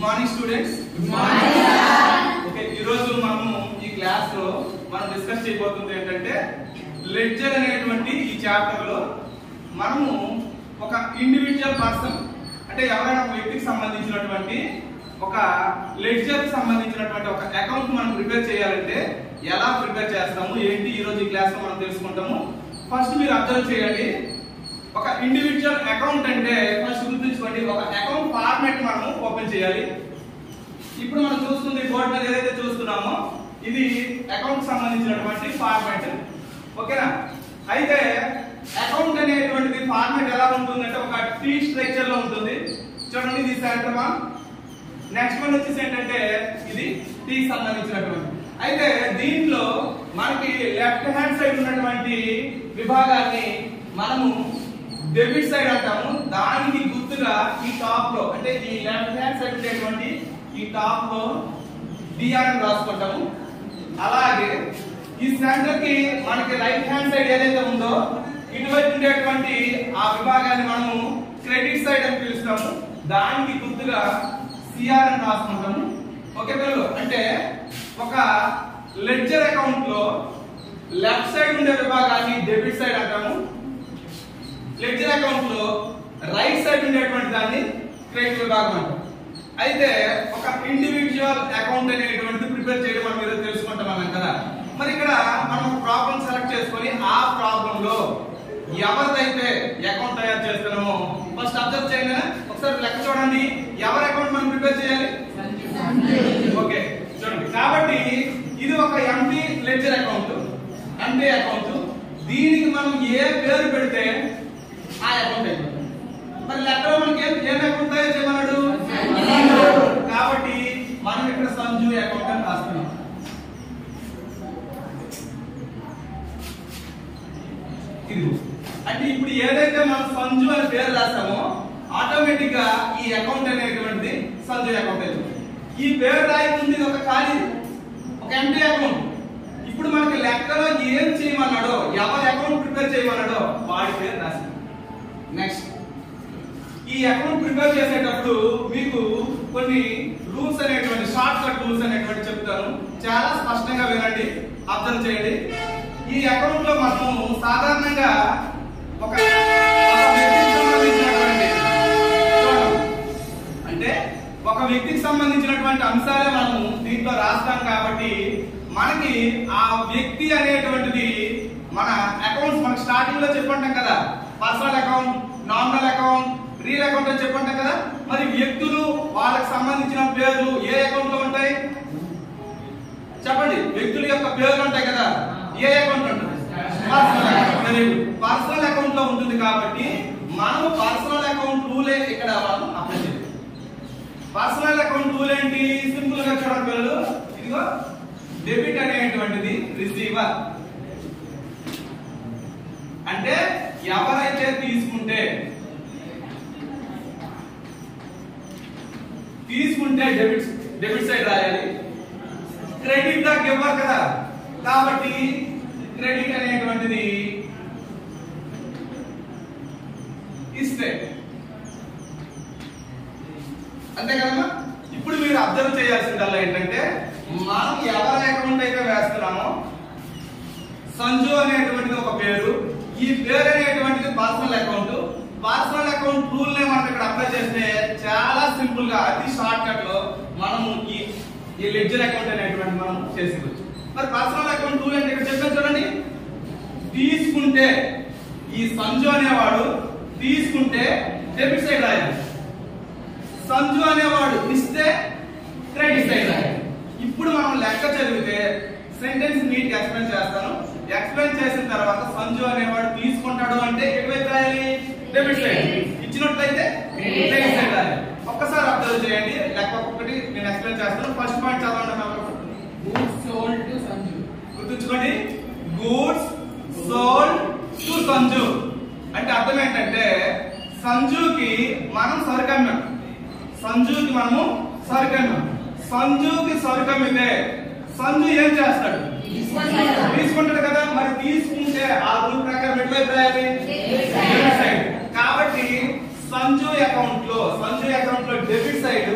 Morning students. Okay, ఈ రోజు మనము ఈ క్లాస్ లో మనం డిస్కస్ చేయబోతుంది ఏంటంటే లెడ్జర్ అనేటువంటి ఈ చాప్టర్ లో మనము ఒక ఇండివిజువల్ పర్సన్ అంటే ఎవరైనా ఒక వ్యక్తికి సంబంధించినటువంటి ఒక లెడ్జర్ కి సంబంధించినటువంటి ఒక అకౌంట్ మనం ప్రిపేర్ చేయాలంటే ఎలా ప్రిపేర్ చేస్తాము ఏంటి ఈ రోజు ఈ క్లాస్ లో మనం తెలుసుకుంటాము. ఫస్ట్ మీరు అబ్జర్వ్ చేయండి, ఒక ఇండివిజువల్ అకౌంట్ అంటే ఫస్ట్ గుర్తుంచుకోండి, ఒక అకౌంట్ ఫార్మాట్ మనము ఓపెన్ చేయాలి. ఇప్పుడు మనం చూస్తుంది బోర్డు మీద ఏదైతే చూస్తున్నామో ఇది అకౌంట్ సంబంధించినటువంటి ఫార్మాట్. ఓకేనా? అయితే అకౌంట్ అనేటువంటిది ఫార్మాట్ ఎలా ఉంటుందంటే ఒక ట్రీ స్ట్రక్చర్ లో ఉంటుంది. చూడండి, ఇది సెంటర్ వన్, నెక్స్ట్ వన్ వచ్చేసి ఏంటంటే ఇది టీ సంబంధించినటువంటి. అయితే దీంట్లో మనకి లెఫ్ట్ హ్యాండ్ సైడ్ ఉన్నటువంటి విభాగాన్ని మనము డెబిట్ సైడ్ అంటాము. దానికి గుర్తుగా ఈ టాప్ లో అంటే ఈ లెఫ్ట్ హ్యాండ్ సైడ్ ఉండేటువంటి ఈ టాప్ లో డిఆర్ అని రాసుకుంటాము. అలాగే ఈ సెంటర్ కి మనకి రైట్ హ్యాండ్ సైడ్ ఏదైతే ఉందో ఇటువైపు ఉండేటువంటి ఆ విభాగాన్ని మనము క్రెడిట్ సైడ్ అని పిలుస్తాము. దానికి గుర్తుగా సిఆర్ అని రాసుకుంటాము. ఓకే పిల్లలు, అంటే ఒక లెడ్జర్ అకౌంట్ లో లెఫ్ట్ సైడ్ ఉండే విభాగాన్ని డెబిట్ సైడ్ అంటాము. లెడ్జర్ అకౌంట్ లో రైట్ సైడ్ ఉండేటువంటి దాన్ని క్రెడిట్ విభాగం అంటాం. అయితే ఒక ఇండివిజువల్ అకౌంట్ అనేటువంటిది ప్రిపేర్ చేయడం మనం ఏదో తెలుసుకుంటాం మనం కదా. మరి ఇక్కడ మనం ప్రాబ్లం సెలెక్ట్ చేసుకొని ఆ ప్రాబ్లం లో ఎవరిదైతే అకౌంట్ తయారు చేస్తున్నామో ఫస్ట్ అబ్జర్వ్ చేయండి, ఒకసారి లెక్క చూడండి. ఎవరి అకౌంట్ మనం ప్రిపేర్ చేయాలి? ఓకే చూడండి, కాబట్టి ఇది ఒక empty ledger account, empty account. దీనికి మనం ఏ పేరు పెడితే ఆ అకౌంట్ అయిపోతుంది. మరి లెక్కలో మనకి ఏం అకౌంట్ తయారు చేయమన్నాడు? కాబట్టి మనం ఇక్కడ సంజు అకౌంట్ అని రాస్తున్నాం. ఇది అంటే ఇప్పుడు ఏదైతే మనం సంజు అని పేరు రాస్తామో ఆటోమేటిక్ గా ఈ అకౌంట్ అనేటువంటిది సంజు అకౌంట్ అవుతుంది. ఈ పేరు రాయింది ఒక ఖాళీ, ఒక ఎంటీ అకౌంట్. ఇప్పుడు మనకి లెక్కలో ఏం చేయమన్నాడో, ఎవరి అకౌంట్ ప్రిపేర్ చేయమన్నాడో వాడి పేరు రాస్తాం. నెక్స్ట్ ఈ అకౌంట్ ప్రిపేర్ చేసేటప్పుడు మీకు కొన్ని రూల్స్ అనేటువంటి షార్ట్ కట్ రూల్స్ అనేటువంటి చెప్తాను, చాలా స్పష్టంగా వినండి, అబ్జర్వ్ చేయండి. ఈ అకౌంట్ లో మనము సాధారణంగా ఒక వ్యక్తికి సంబంధించినటువంటి అంశాలే మనము దీంట్లో రాస్తాం. కాబట్టి మనకి ఆ వ్యక్తి అనేటువంటిది మన అకౌంట్స్ మనకి స్టార్టింగ్ లో చెప్పుకుంటాం కదా, personal account, nominal account, real account అని చెప్పుకుంటాం కదా. మరి వ్యక్తులు వాళ్ళకి సంబంధించిన పేర్లు ఏ అకౌంట్ లో ఉంటాయి చెప్పండి? వ్యక్తుల యొక్క పేర్లు ఉంటాయి కదా, ఏ అకౌంట్ ఉంటుంది? పర్సనల్ అకౌంట్ లో ఉంటుంది. కాబట్టి మనము పర్సనల్ అకౌంట్ రూలే ఇక్కడ మనం అప్లై చేయాలి. పర్సనల్ అకౌంట్ రూల్ ఏంటి? సింపుల్ గా చూడండి పిల్లలు, ఇదిగో డెబిట్ అనేటువంటిది రిసీవర్ అంటే ఎవరైతే తీసుకుంటే డెబిట్ సైడ్ రాయాలి. క్రెడిట్ ద గివర్ కదా, కాబట్టి క్రెడిట్ అనేటువంటిది ఇస్తే అంతే కదమ్మా. ఇప్పుడు మీరు అబ్జర్వ్ చేయాల్సిందల్లా ఏంటంటే మనం ఎవరి అకౌంట్ అయితే వేస్తున్నామో సంజు అనేటువంటిది ఒక పేరు, ఈ పేరు అనేటువంటిది personal account. Personal account rule నే మనం ఇక్కడ అప్లై చేస్తే చాలా సింపుల్ గా అతి షార్ట్ కట్ లో మనము ఈ లెడ్జర్ అకౌంట్ అనేటువంటి మనం చేసుకోవచ్చు. మరి పర్సనల్ అకౌంట్ రూల్ అంటే ఇక్కడ చెప్పాను చూడండి, తీసుకుంటే ఈ సంజు అనేవాడు తీసుకుంటే డెబిట్ సైడ్ రాయాలి, సంజు అనేవాడు ఇస్తే క్రెడిట్ సైడ్ రాయాలి. ఇప్పుడు మనం లెక్క చదివితే సెంటెన్స్ నీట్ ఎక్స్ప్లెయిన్ చేస్తాను. ఎక్స్ప్లెయిన్ చేసిన తర్వాత సంజు అనేవాడు తీసుకుంటాడు అంటే ఎటువైపు రాయాలి? Debit side. ఇచ్చినట్లయితే క్రెడిట్ సైడ్ రాయాలి. ఒక్కసారి అబ్జర్వ్ చేయండి, లెక్క ఒక్కొక్కటి నేను ఎక్స్ప్లెయిన్ చేస్తాను. ఫస్ట్ పాయింట్ చదవండి. Goods sold to Sanju. గుర్తుంచుకోండి, గూడ్స్ సోల్డ్ టు సంజు అంటే అర్థం ఏంటంటే సంజుకి మనం సరుకమ్మాం, సంజుకి మనము సరుకమ్మాం. సంజుకి సరుకమ్మితే సంజు ఏం చేస్తాడు? తీసుకుంటాడు కదా. మరి తీసుకుంటే ఆ రూల్ ప్రకారం ఎటువైపు రాయాలి? Debit side. కాబట్టి సంజు అకౌంట్ లో డెబిట్ సైడ్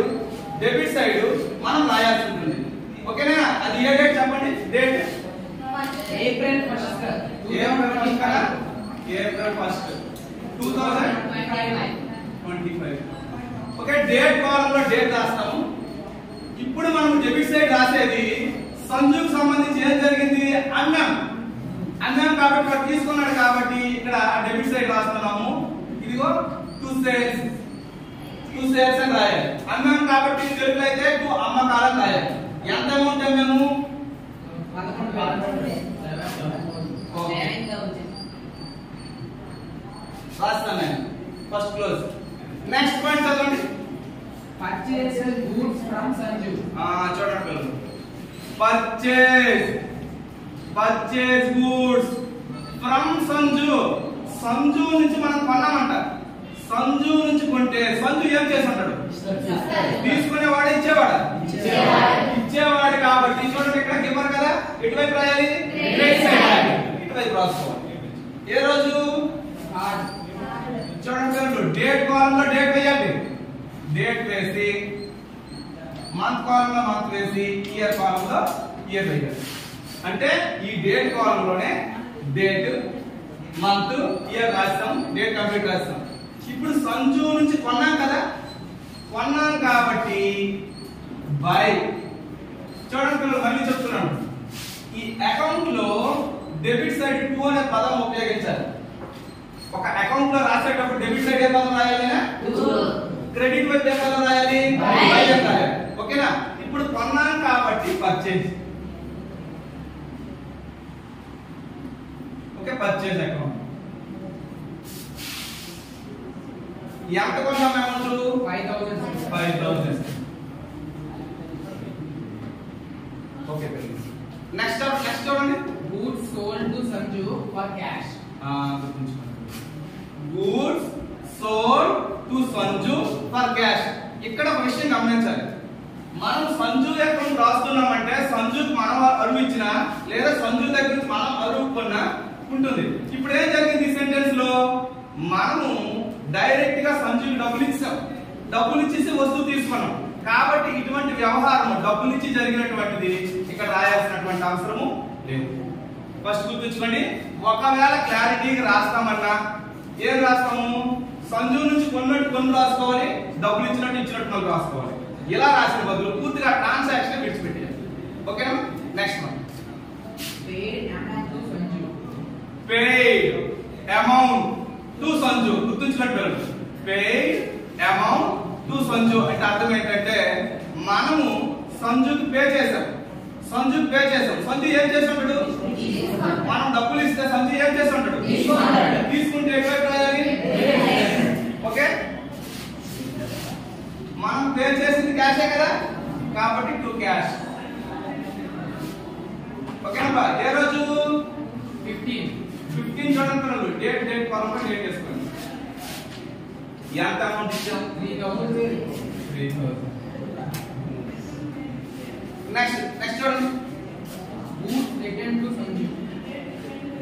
డెబిట్ సైడ్ మనం రాయాల్సి ఉంటుంది. ఓకేనా? అది ఏ డేట్ చెప్పండి. Date April 1st April 1st 2025. Okay, date కాలంలో డేట్ రాస్తాము. ఇప్పుడు మనం డెబిట్ సైడ్ రాసేది సంజుకు సంబంధించి ఏం జరిగింది, అన్నం కాబట్టి వాడు తీసుకున్నాడు కాబట్టి ఇక్కడ డెబిట్ సైడ్ రాస్తున్నాము. ఇదిగో 2 సేల్స్ అని రాయాలి. అన్నం కాబట్టి తెలుగులో అయితే 2 అమ్మకాలను రాయాలి. ఎంత అమౌంట్ మేము రాస్తాను నేను. First close. నెక్స్ట్ పాయింట్ చదవండి. Purchase goods from Sanju. చూడండి పిల్లలు, purchase goods from Sanju. Sanju నుంచి మనం కొన్నామంట. సంజు నుంచి కొంటే సంజు ఏం చేసి ఉంటాడు, తీసుకునేవాడు ఇచ్చేవాడు కాబట్టి చూడండి ఇక్కడ గివ్వరు కదా, ఎటువైపు రాయాలి, ఇటువైపు రాసుకోవాలి. ఏ రోజు చూడండి, డేట్ కాలంలో డేట్ వేయాలి. డేట్ వేసి మంత్ కాలంలో మంత్ వేసి ఇయర్ కాలంలో ఇయర్ వేయాలి. అంటే ఈ డేట్ కాలంలోనే డేట్ మంత్ ఇయర్ రాస్తాం, డేట్ కంప్లీట్ రాస్తాం. ఇప్పుడు సంజు నుంచి కొన్నాం కదా, కొన్నాం కాబట్టి బై. చూడండి పిల్లలు, మళ్ళీ చెప్తున్నాను, ఈ అకౌంట్ లో డెబిట్ సైడ్ 2 అనే పదం ఉపయోగించాలి. ఒక అకౌంట్ లో రాసేటప్పుడు డెబిట్ సైడ్ ఏ పదం రాయాలి, క్రెడిట్ వైపు ఏ పదం రాయాలి, బై అని రాయాలి. ఓకేనా? ఇప్పుడు కొన్నాం కాబట్టి పర్చేజ్. Okay, purchase account. ఎంత కొన్నాం అమౌంట్, 5000. ఓకే, నెక్స్ట్ చూడండి. Goods sold to Sanju for cash. Goods sold to Sanju for cash. ఇక్కడ ఒక విషయం గమనించాలి. మనం సంజు అకౌంట్ రాస్తున్నామంటే సంజుకి మనం అరువు ఇచ్చినా లేదా సంజు దగ్గర నుంచి మనం అరువు కొన్నా ఉంటుంది. ఇప్పుడు ఏం జరిగింది ఈ సెంటెన్స్ లో, మనము డైరెక్ట్ గా సంజుకి డబ్బులు ఇచ్చాం, డబ్బులు ఇచ్చేసి వస్తువు తీసుకున్నాం కాబట్టి ఇటువంటి వ్యవహారం డబ్బులు ఇచ్చి జరిగినటువంటిది ఇక్కడ రాయాల్సినటువంటి అవసరము లేదు. ఫస్ట్ గుర్తుంచుకోండి, ఒకవేళ క్లారిటీగా రాస్తామన్నా ఏం రాస్తాము, సంజు నుంచి కొన్నట్టు కొన్ని రాసుకోవాలి, డబ్బులు ఇచ్చినట్టు రాసుకోవాలి. ఇలా రాసిన బదులు పూర్తిగా ట్రాన్సాక్షన్ విడిచిపెట్టాలి. ఓకేనా? Next one, paid amount to Sanju. గుర్తుంచుకోండి, paid amount to సంజు అంటే అర్థం ఏంటంటే మనము సంజుకి పే చేసాం. సంజు ఏం చేసి ఉంటాడు, మనం డబ్బులు ఇస్తే సంజు ఏం చేసి ఉంటాడు, తీసుకుంటే ఎటువైపు రాయాలి, ఓకే. మనం పే చేసింది క్యాషే కదా కాబట్టి టు క్యాష్. ఓకేనా? ఏ రోజు 15 చూడండి, డేట్ కాలంలో డేట్ చేసుకోండి. ఎంత అమౌంట్ ఇచ్చాం, 3000. నెక్స్ట్ చూడండి, goods return to Sanju.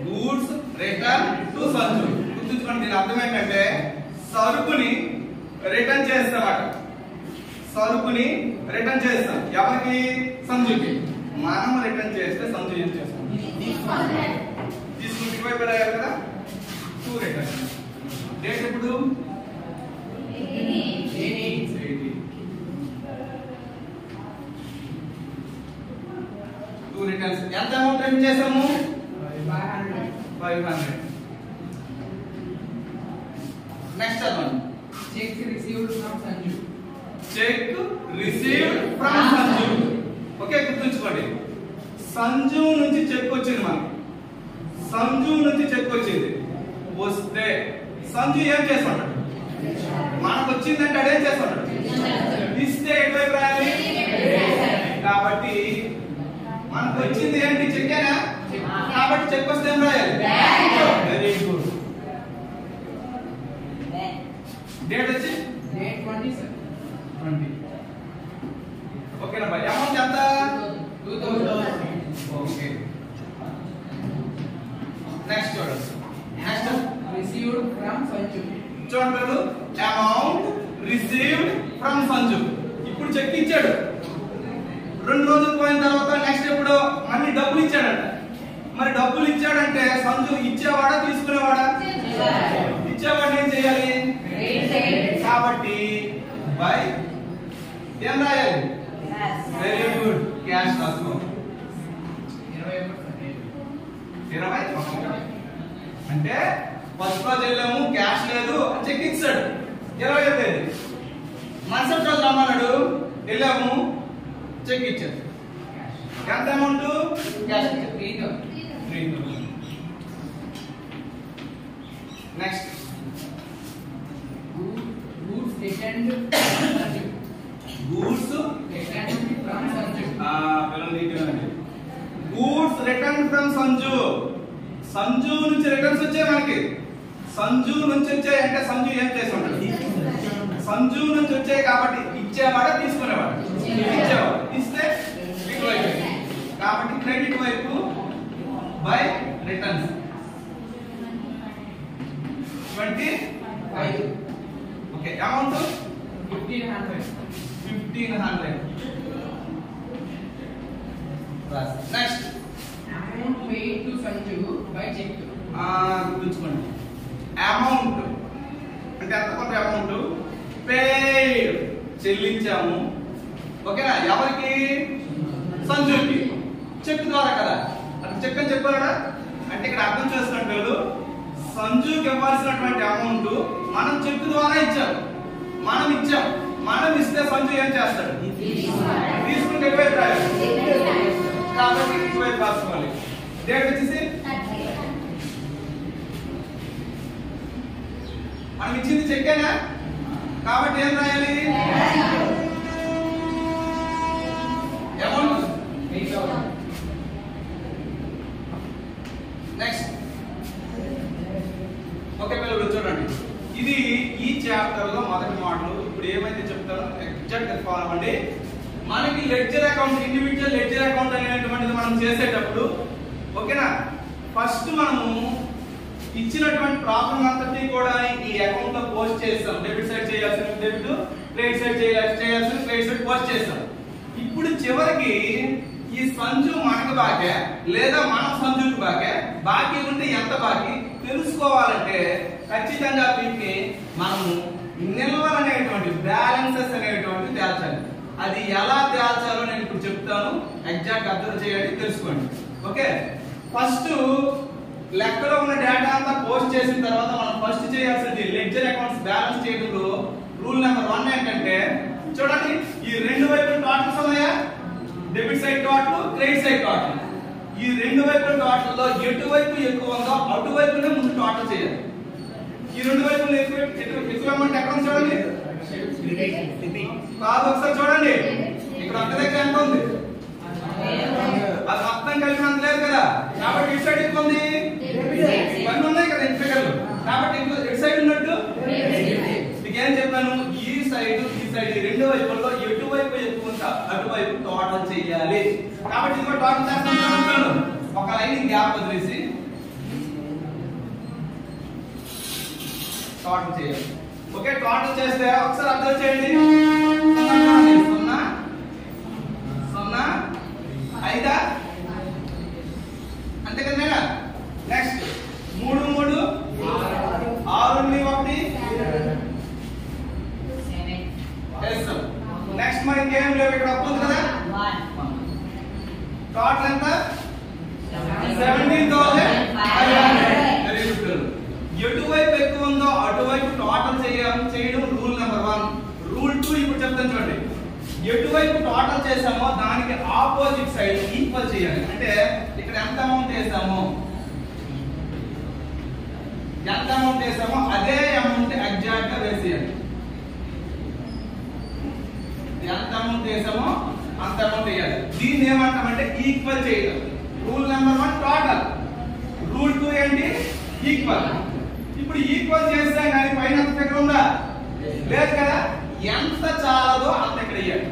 Goods return to Sanju. గుర్తుంచుకోండి, దీని అర్థం ఏంటంటే సరుకుని రిటర్న్ చేస్తామట. సరుకుని రిటర్న్ చేస్తాం ఎవరికి, సంజుకి. మనం రిటర్న్ చేస్తే సంజు ఏం చేస్తాం, తీసుకుంటే వైపు రాయాలి కదా, 2 రిటర్న్. డేట్ ఎప్పుడు, 18. 2 రిటర్న్స్. ఎంత అమౌంట్ రిటర్న్ చేసాము, 500. నెక్స్ట్ అదొండి, cheque received from Sanju. Cheque received from Sanju. Okay, గుర్తుంచుకోండి, సంజు నుంచి చెక్ వచ్చింది మనకి. సంజు నుంచి చెక్ వచ్చింది, వస్తే సంజు ఏం చేస్తాడు, మనకు వచ్చిందంటే అదేం చేస్తాడు, ఇస్తే ఎటువైపు రాయాలి. కాబట్టి మనకు వచ్చింది ఏంటి, చెక్కేనా, కాబట్టి చెక్ వస్తే ఏం రాయాలి, వెరీ గుడ్. డేట్ వచ్చి డేట్ 20. ఓకేనా బాయ్. అమౌంట్ ఎంత, 2000. ఓకే. నెక్స్ట్ చూడండి, నెక్స్ట్ రిసీవ్డ్ ఫ్రమ్ సంజు. చూడండి, అమౌంట్ రిసీవ్డ్ ఫ్రమ్ సంజు. ఇప్పుడు చెక్ ఇచ్చాడు, 2 రోజులు పోయిన తర్వాత నెక్స్ట్ ఎప్పుడు మళ్ళీ డబ్బులు ఇచ్చాడంట. మరి డబ్బులు ఇచ్చాడంటే సంజు ఇచ్చేవాడా తీసుకునేవాడా? ఇచ్చేవాడు ఏం చేయాలి? కాబట్టి బై ఏం రాయాలి? వెరీ గుడ్, క్యాష్ రాసుకో. 20 అంటే ఫస్ట్ రోజు వెళ్ళాము, క్యాష్ లేదు, చెక్ ఇచ్చాడు 20వ తేదీ. మరుసటి రోజు రమ్మన్నాడు, వెళ్ళాము, చెక్ ఇచ్చాడు. ఎంత amount? Cash 3,000. Next goods returned goods from Sanju. Goods return from Sanju. Sanju నుంచి రిటర్న్స్ వచ్చాయి మనకి. సంజు నుంచి వచ్చాయి అంటే సంజు ఏం చేసి ఉంటాడు? సంజు నుంచి వచ్చాయి కాబట్టి ఇచ్చేవాడా తీసుకునేవాడు? ఇచ్చేవాడు. ఇస్తే ఇటు వైపు కాబట్టి క్రెడిట్ వైపు by returns 25. Okay, amount 1500. Next amount paid to Sanju by cheque. గుర్తుంచుకోండి, అమౌంట్ అంటే ఎంత కొంత అమౌంట్ పేడ్ చెల్లించాము. ఓకేనా? ఎవరికి? సంజుకి. చెక్ ద్వారా కదా, అంటే చెక్ అని చెప్పారా? అంటే ఇక్కడ అర్థం చేసుకున్న వాళ్ళు సంజుకి ఇవ్వాల్సినటువంటి అమౌంట్ మనం చెక్ ద్వారా ఇచ్చాము, మనం ఇచ్చాం. మనం ఇస్తే సంజు ఏం చేస్తాడు? తీసుకుంటే ఇటువైపు రాయాలి కాబట్టి ఇటువైపు రాసుకోవాలి. డేట్ వచ్చేసి మనం ఇచ్చింది చెక్కేనా కాబట్టి ఏం రాయాలి? అమౌంట్ 8,000. నెక్స్ట్ ఓకే పిల్లలు చూడండి, ఇది ఈ చాప్టర్ లో మొదటి మోడల్. ఇప్పుడు ఏమైతే చెప్తానో ఎగ్జాక్ట్ గా ఫాలో అవ్వండి. మనకి ledger account, individual ledger account అనేటువంటిది మనం చేసేటప్పుడు ఓకేనా, ఫస్ట్ మనము ఇచ్చినటువంటి ప్రాబ్లం అంతటి కూడా ఈ అకౌంట్ లో పోస్ట్ చేస్తాం. డెబిట్ సైడ్ చేయాల్సిన డెబిట్, క్రెడిట్ సైడ్ చేయాల్సిన క్రెడిట్ సైడ్ పోస్ట్ చేస్తాం. ఇప్పుడు చివరికి ఈ సంజు మనకు బాకే లేదా మనం సంజుకి బాకీ ఉంటే ఎంత బాకీ తెలుసుకోవాలంటే ఖచ్చితంగా వీటిని మనము నిల్వలు అనేటువంటి బ్యాలెన్సెస్ అనేటువంటి తేల్చాలి. అది ఎలా తేల్చాలో నేను ఇప్పుడు చెప్తాను, ఎగ్జాక్ట్ అబ్జర్వ్ చేయండి, తెలుసుకోండి. ఓకే, ఫస్ట్ లెక్కలో ఉన్న డేటా అంతా పోస్ట్ చేసిన తర్వాత మనం ఫస్ట్ చేయాల్సింది లెడ్జర్ అకౌంట్స్ బ్యాలెన్స్ చేయడంలో రూల్ నెంబర్ 1 ఏంటంటే చూడండి, ఈ రెండు వైపుల టోటల్స్ ఉన్నాయా? Debit side total, credit side total. ఈ రెండు వైపుల టోటల్ లో ఎటువైపు ఎక్కువ ఉందో అటువైపునే ముందు టోటల్ చేయాలి. ఈ రెండు వైపులు ఎక్కువ అమౌంట్ ఎక్కడ ఉంది చూడండి. కాదు, ఒకసారి చూడండి, ఇక్కడ ఒక్క దగ్గర ఎంత ఉంది? అది మొత్తం కలిపి అంత లేదు కదా, కాబట్టి ఇటు సైడ్ ఎక్కువ ఉంది. ఇవన్నీ ఉన్నాయి కదా ఇంటి ఫిగర్లు, కాబట్టి ఇటు సైడ్ ఉన్నట్టు మీకు ఏం చెప్పాను? ఈ సైడ్ ఈ రెండు వైపుల్లో ఎటువైపు ఎక్కువ ఉంటే అటువైపు టోటల్ చేయాలి. కాబట్టి ఇది టోటల్ చేస్తాను. ఒక లైన్ గ్యాప్ వదిలేసి టోటల్ చేయాలి. ఓకే, టోటల్ చేస్తే ఒకసారి అబ్జర్వ్ చేయండి. 0 0 5 అంతే కదా. నెక్స్ట్ 3 3 6 1 నెక్స్ట్ మనకి ఏం లేవు, ఇక్కడ వస్తుంది కదా. టోటల్ ఎంత? 17,500. Very good. ఎటువైపు ఎక్కువ ఉందో అటువైపు టోటల్ చేయడం రూల్ నెంబర్ 1. రూల్ 2 ఇప్పుడు చెప్తాను చూడండి. ఎటువైపు టోటల్ చేసామో దానికి ఆపోజిట్ సైడ్ ఈక్వల్ చేయాలి. అంటే ఇక్కడ ఎంత అమౌంట్ వేసామో అదే అమౌంట్ ఎగ్జాక్ట్ గా వేసేయాలి. ఎంత అమౌంట్ వేసామో అంత అమౌంట్ వేయాలి. దీన్ని ఏమంటామంటే ఈక్వల్ చేయడం. రూల్ నెంబర్ 1 టోటల్, రూల్ 2 ఏంటి? ఈక్వల్. ఇప్పుడు ఈక్వల్ చేస్తే కానీ పైన అంత ఫిగర్ ఉందా? లేదు కదా. ఎంత చాలదో అంత ఇక్కడ వేయాలి.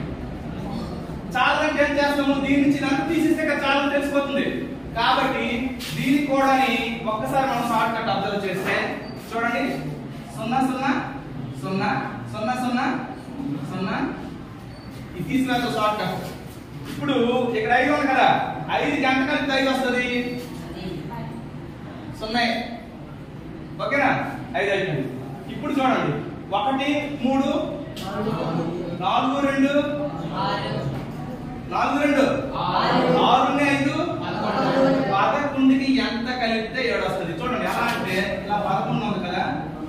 చాలంటే ఏం చేస్తాము? దీని నుంచి అంత తీసేస్తే ఇక్కడ చాలని తెలిసిపోతుంది. కాబట్టి దీనికి కూడా ఒక్కసారి మనం షార్ట్ కట్ అబ్జర్వ్ చేస్తే చూడండి, 0 0 0 0 0 0 ఇది తీసుకున్న షార్ట్ కట్. ఇప్పుడు ఇక్కడ 5 ఉంది కదా, 5 కి ఎంత కలిపితే 5 వస్తుంది? 0. ఓకేనా? 5 అయిపోయింది. ఇప్పుడు చూడండి 1 3 4 2 4 2 6 5 11కి ఎంత కలిపితే 7 వస్తుంది? చూడండి ఎలా అంటే ఇలా 11 ఉంది కదా,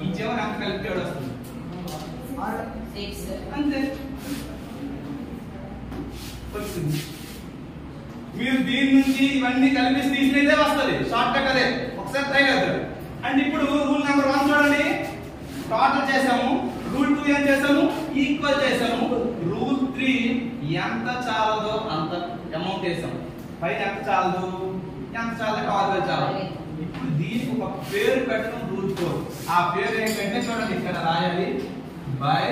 ఈ చివరి ఎంత కలిపితే 7 వస్తుంది? 6 అంతే. వచ్చింది. మీరు దీని నుంచి ఇవన్నీ కలిపి తీసినదే వస్తుంది, షార్ట్ కట్ అదే. ఒకసారి ట్రై చేద్దాం. అండ్ ఇప్పుడు రూల్ నెంబర్ 1 చూడండి, టోటల్ చేసాము. రూల్ 2 ఏం చేసాము? ఈక్వల్ చేసాము. రూల్ 3 ఎంత చాలదో అంత అమౌంట్ వేసాము. పైన ఎంత చాలదు, ఎంత చాలదు, ఆర్డర్ చాలదు. ఇప్పుడు దీనికి ఒక పేరు పెట్టడం రూల్ 4. ఆ పేరు ఏంటంటే చూడండి ఇక్కడ రాయాలి, by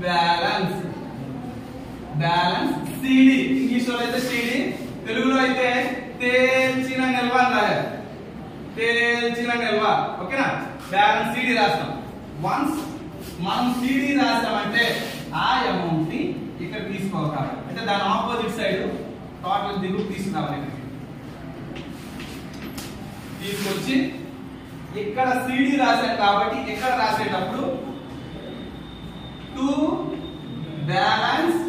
balance. Balance CD, English లో అయితే సిడి, తెలుగులో అయితే తేల్చిన నిల్వ అని రాయాలి. తేల్చిన నిల్వ. ఓకేనా? బ్యాలెన్స్ సిడి రాస్తాం. వన్స్ మనం సిడి రాసామంటే ఆ అమౌంట్ ని ఇక్కడ తీసుకోవాలి. అంటే దాని ఆపోజిట్ సైడ్ టోటల్ దిగులు తీసుకురావాలి. తీసుకొచ్చి ఇక్కడ సిడి రాసాం కాబట్టి ఇక్కడ రాసేటప్పుడు టు బ్యాలెన్స్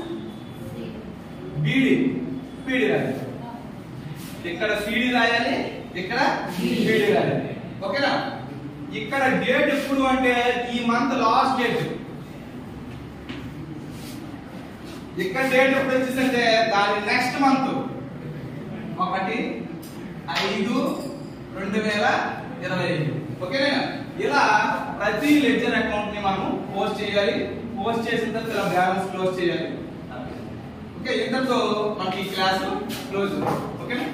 బిడి పిడి రాయాలి. ఇక్కడ సిడి రాయాలి, ఇక్కడ బిడి రాయాలి. ఓకేనా? ఇక్కడ డేట్ ఎప్పుడు అంటే ఈ మంత్ లాస్ట్ డేట్. ఇక్కడ డేట్ ఎప్పుడు వచ్చేసంటే దాని నెక్స్ట్ మంత్ 1/5/2025. ఓకేనా? ఇలా ప్రతి లెడ్జర్ అకౌంట్ ని మనం పోస్ట్ చేయాలి. పోస్ట్ చేసిన తర్వాత ఇలా బ్యాలెన్స్ క్లోజ్ చేయాలి. ఓకే, ఇంతతో మనకి ఈ క్లాస్ క్లోజ్. ఓకేనా?